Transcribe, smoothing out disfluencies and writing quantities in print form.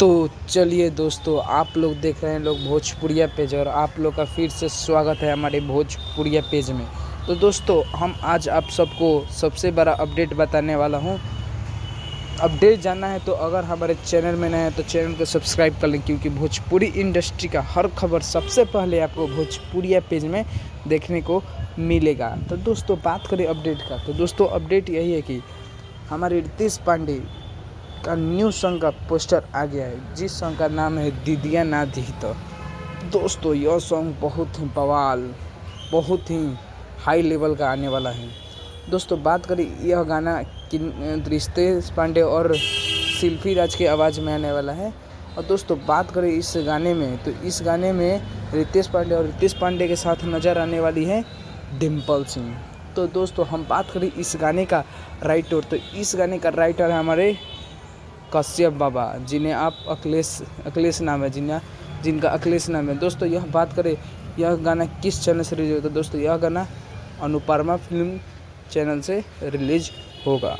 तो चलिए दोस्तों, आप लोग देख रहे हैं लोग भोजपुरिया पेज और आप लोग का फिर से स्वागत है हमारे भोजपुरिया पेज में। तो दोस्तों, हम आज आप सबको सबसे बड़ा अपडेट बताने वाला हूं। अपडेट जानना है तो अगर हमारे चैनल में नए हैं तो चैनल को सब्सक्राइब कर लें, क्योंकि भोजपुरी इंडस्ट्री का हर खबर सबसे पहले आपको भोजपुरिया पेज में देखने को मिलेगा। तो दोस्तों, बात करें अपडेट का, तो दोस्तों अपडेट यही है कि हमारे रितेश पांडे का न्यू सॉन्ग का पोस्टर आ गया है, जिस सॉन्ग का नाम है दीदिया ना दी। तो दोस्तों, यह सॉन्ग बहुत ही बवाल, बहुत ही हाई लेवल का आने वाला है। दोस्तों, बात करें यह गाना रितेश पांडे और शिल्पी राज की आवाज़ में आने वाला है। और दोस्तों, बात करें इस गाने में, तो इस गाने में रितेश पांडे के साथ नज़र आने वाली है डिम्पल सिंह। तो दोस्तों, हम बात करें इस गाने का राइटर, तो इस गाने का राइटर है हमारे कश्यप बाबा, जिन्हें आप अखिलेश नाम है, जिनका अखिलेश नाम है। दोस्तों, यह बात करें यह गाना किस चैनल से रिलीज होगा, तो दोस्तों यह गाना अनुपमा फिल्म चैनल से रिलीज होगा।